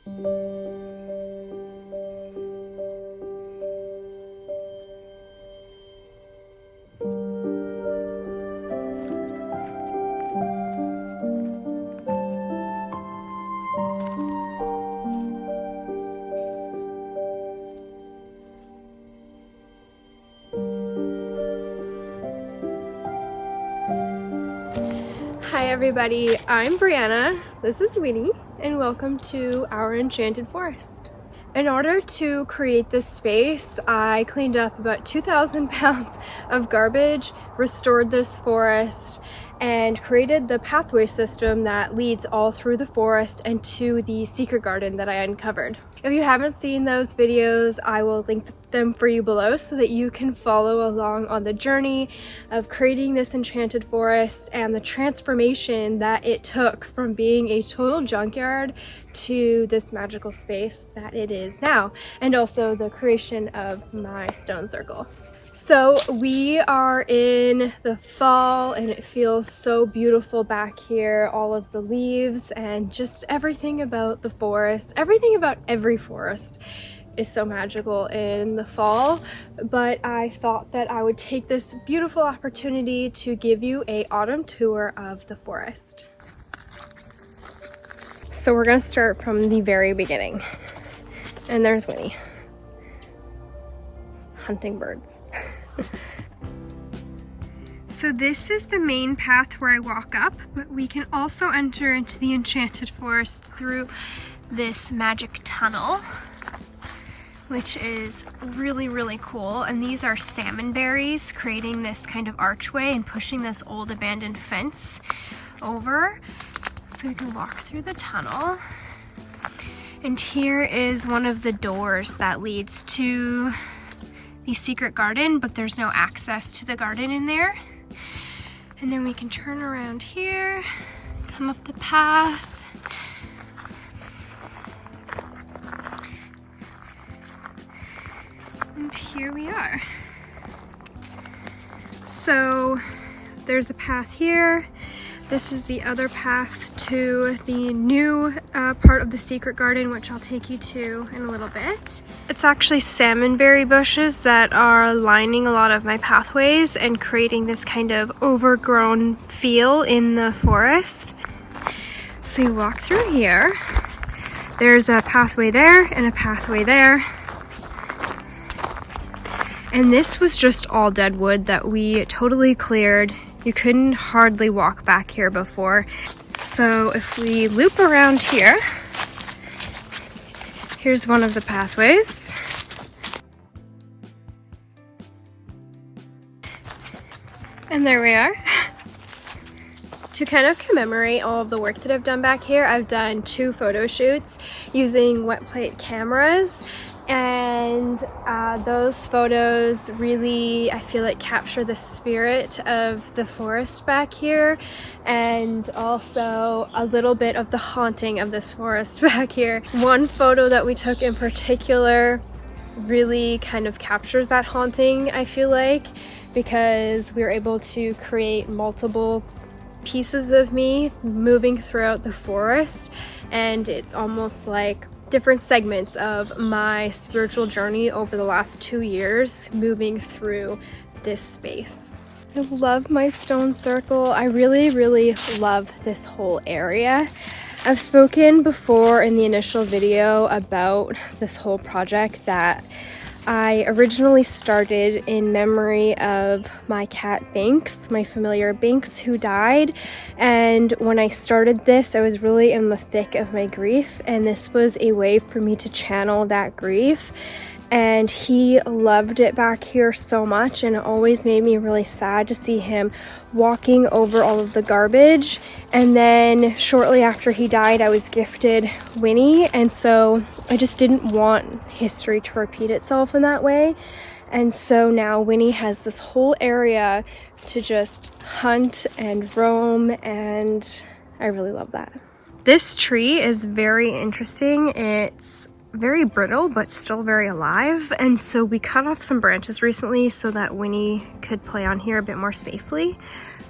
Hi everybody, I'm Brianna, this is Winnie, and welcome to our Enchanted Forest. In order to create this space, I cleaned up about 2,000 pounds of garbage, restored this forest, and created the pathway system that leads all through the forest and to the secret garden that I uncovered. If you haven't seen those videos, I will link them for you below so that you can follow along on the journey of creating this enchanted forest and the transformation that it took from being a total junkyard to this magical space that it is now, and also the creation of my stone circle. So we are in the fall and it feels so beautiful back here. All of the leaves and just everything about the forest, everything about every forest is so magical in the fall. But I thought that I would take this beautiful opportunity to give you an autumn tour of the forest. So we're gonna start from the very beginning. And there's Winnie. Hunting birds. So this is the main path where I walk up, but we can also enter into the Enchanted Forest through this magic tunnel, which is really, really cool. And these are salmon berries, creating this kind of archway and pushing this old abandoned fence over. So we can walk through the tunnel. And here is one of the doors that leads to the secret garden, but there's no access to the garden in there. And then we can turn around here, come up the path. And here we are. So there's a path here. This is the other path to the new part of the secret garden, which I'll take you to in a little bit. It's actually salmonberry bushes that are lining a lot of my pathways and creating this kind of overgrown feel in the forest. So you walk through here. There's a pathway there and a pathway there. And this was just all dead wood that we totally cleared. You couldn't hardly walk back here before. So if we loop around here, here's one of the pathways. And there we are. To kind of commemorate all of the work that I've done back here, I've done 2 photo shoots using wet plate cameras. And those photos really, I feel like, capture the spirit of the forest back here, and also a little bit of the haunting of this forest back here. One photo that we took in particular really kind of captures that haunting, I feel like, because we were able to create multiple pieces of me moving throughout the forest, and it's almost like different segments of my spiritual journey over the last 2 years moving through this space. I love my stone circle. I really, really love this whole area. I've spoken before in the initial video about this whole project that I originally started in memory of my cat Banks, my familiar Banks, who died. And when I started this, I was really in the thick of my grief, and this was a way for me to channel that grief. And he loved it back here so much, and it always made me really sad to see him walking over all of the garbage. And then shortly after he died, I was gifted Winnie, and so I just didn't want history to repeat itself in that way. And so now Winnie has this whole area to just hunt and roam, and I really love that. This tree is very interesting. It's very brittle but still very alive, and so we cut off some branches recently so that Winnie could play on here a bit more safely.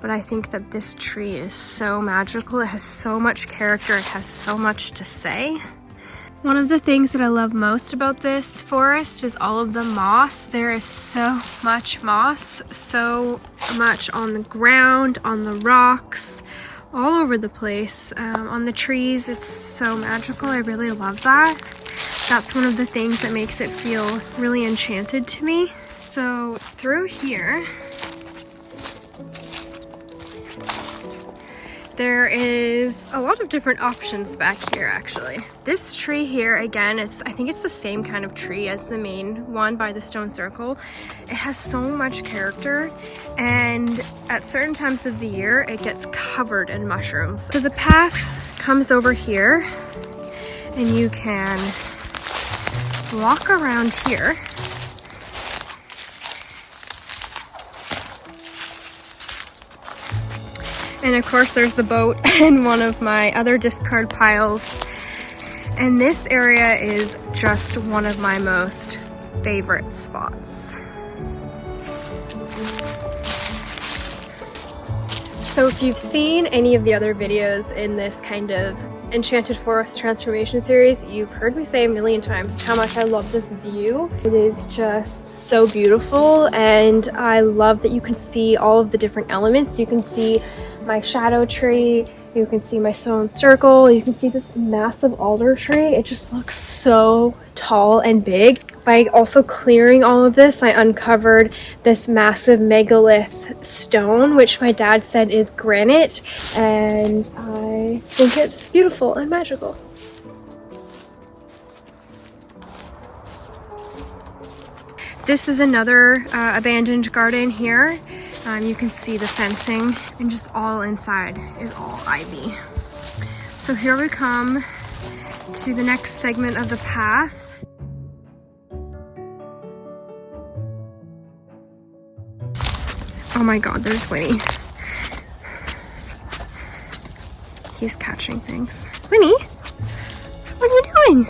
But I think that this tree is so magical. It has so much character. It has so much to say. One of the things that I love most about this forest is all of the moss. There is so much moss, so much on the ground, on the rocks, all over the place, on the trees. It's so magical. I really love that. That's one of the things that makes it feel really enchanted to me. So through here, there is a lot of different options back here actually. This tree here, again, I think it's the same kind of tree as the main one by the stone circle. It has so much character, and at certain times of the year, it gets covered in mushrooms. So the path comes over here, and you can walk around here. And of course there's the boat and one of my other discard piles. And this area is just one of my most favorite spots. So if you've seen any of the other videos in this kind of Enchanted Forest transformation series, you've heard me say a million times how much I love this view. It is just so beautiful, and I love that you can see all of the different elements. You can see my shadow tree, you can see my stone circle, you can see this massive alder tree. It just looks so tall and big. By also clearing all of this, I uncovered this massive megalith stone, which my dad said is granite, and I think it's beautiful and magical. This is another abandoned garden here. You can see the fencing, and just all inside is all ivy. So here we come to the next segment of the path. Oh my god, there's Winnie. He's catching things. Winnie, what are you doing?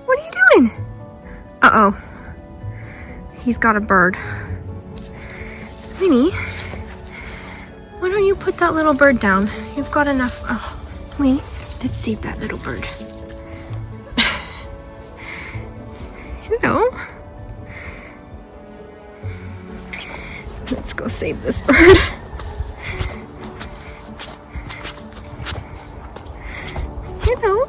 What are you doing? Uh-oh. He's got a bird. Winnie, why don't you put that little bird down? You've got enough. Oh, Winnie, let's save that little bird. Hello. Let's go save this bird. Hello.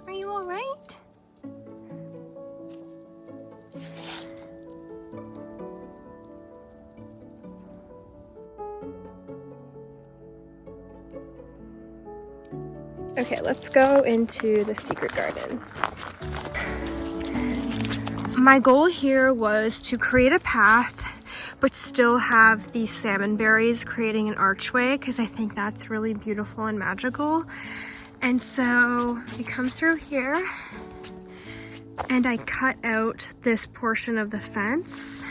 Are you all right? Okay, let's go into the secret garden. My goal here was to create a path but still have these salmon berries creating an archway, because I think that's really beautiful and magical. And so we come through here and I cut out this portion of the fence.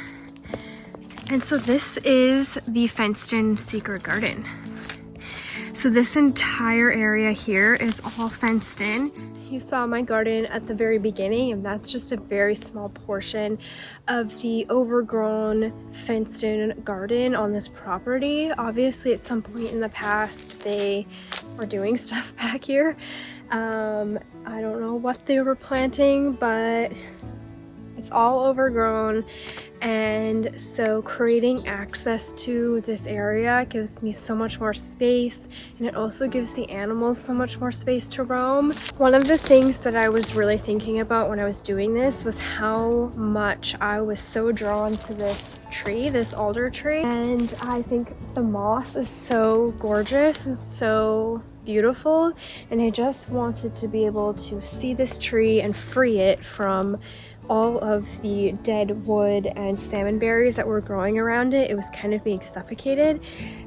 And so this is the fenced in secret garden. So this entire area here is all fenced in. You saw my garden at the very beginning, and that's just a very small portion of the overgrown fenced in garden on this property. Obviously at some point in the past they were doing stuff back here. I don't know what they were planting, but it's all overgrown, and so creating access to this area gives me so much more space, and it also gives the animals so much more space to roam. One of the things that I was really thinking about when I was doing this was how much I was so drawn to this tree, this alder tree, and I think the moss is so gorgeous and so beautiful, and I just wanted to be able to see this tree and free it from all of the dead wood and salmon berries that were growing around it. It was kind of being suffocated,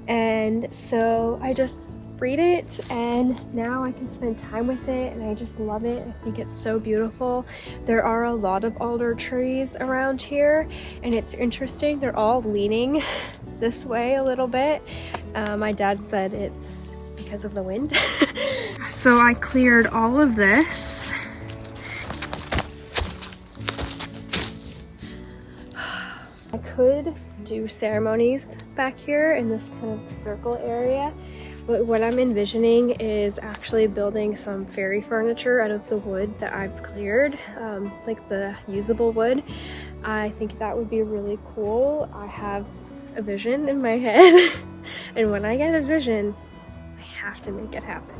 and so I just freed it, and now I can spend time with it, and I just love it. I think it's so beautiful. There are a lot of alder trees around here, and it's interesting, they're all leaning this way a little bit. My dad said it's because of the wind. So I cleared all of this. could do ceremonies back here in this kind of circle area, but what I'm envisioning is actually building some fairy furniture out of the wood that I've cleared, like the usable wood. I think that would be really cool. I have a vision in my head and when I get a vision, I have to make it happen.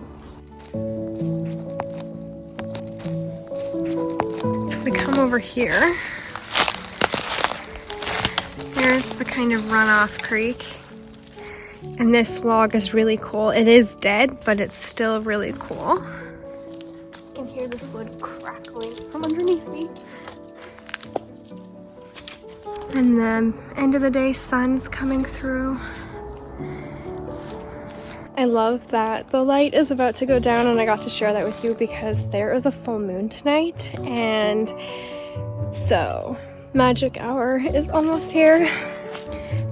So we come over here. There's the kind of runoff creek. And this log is really cool. It is dead, but it's still really cool. You can hear this wood crackling from underneath me. And the end of the day sun's coming through. I love that the light is about to go down, and I got to share that with you because there is a full moon tonight, and so magic hour is almost here.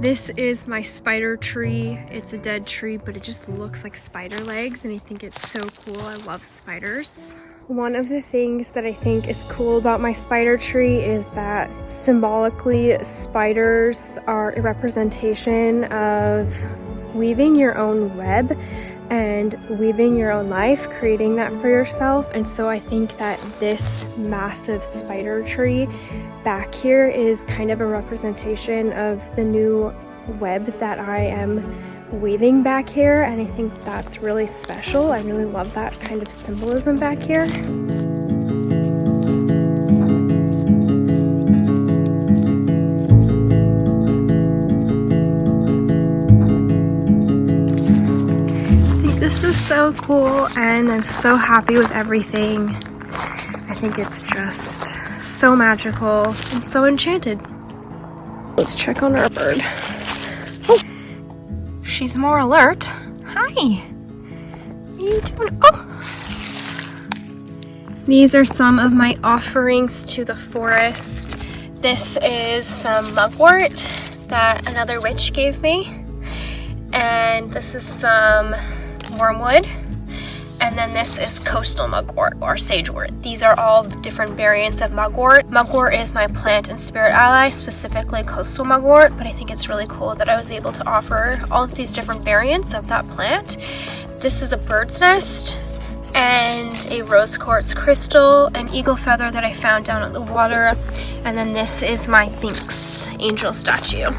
This is my spider tree. It's a dead tree, but it just looks like spider legs, and I think it's so cool. I love spiders. One of the things that I think is cool about my spider tree is that symbolically spiders are a representation of weaving your own web and weaving your own life, creating that for yourself. And so I think that this massive spider tree back here is kind of a representation of the new web that I am weaving back here, and I think that's really special. I really love that kind of symbolism back here. I think this is so cool, and I'm so happy with everything. I think it's just so magical and so enchanted. Let's check on our bird. Oh, she's more alert. Hi. What are you doing? Oh. These are some of my offerings to the forest. This is some mugwort that another witch gave me. And this is some wormwood. And then this is coastal mugwort or sagewort. These are all different variants of mugwort. Mugwort is my plant and spirit ally, specifically coastal mugwort, but I think it's really cool that I was able to offer all of these different variants of that plant. This is a bird's nest and a rose quartz crystal, an eagle feather that I found down at the water, and then this is my Binks angel statue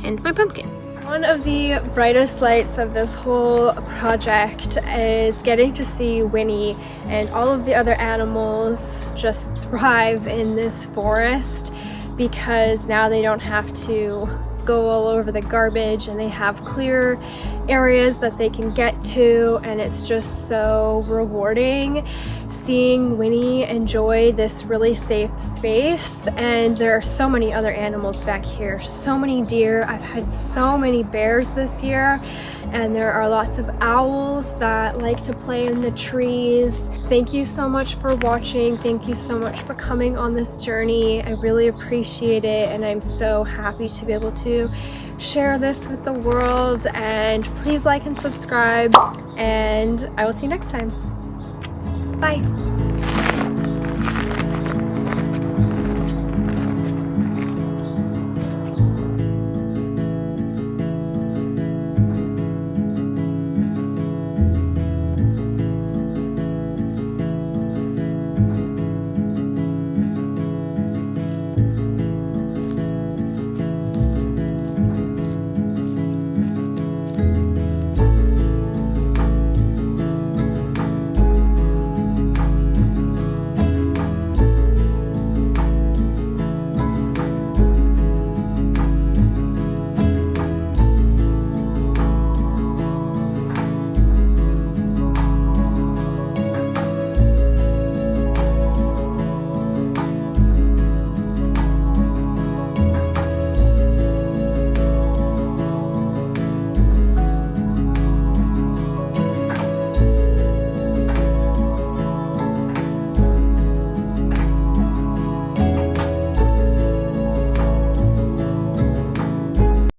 and my pumpkin. One of the brightest lights of this whole project is getting to see Winnie and all of the other animals just thrive in this forest, because now they don't have to go all over the garbage and they have clear areas that they can get to, and it's just so rewarding seeing Winnie enjoy this really safe space. And there are so many other animals back here, so many deer. I've had so many bears this year, and there are lots of owls that like to play in the trees. Thank you so much for watching. Thank you so much for coming on this journey. I really appreciate it, and I'm so happy to be able to share this with the world. And please like and subscribe, and I will see you next time. Bye.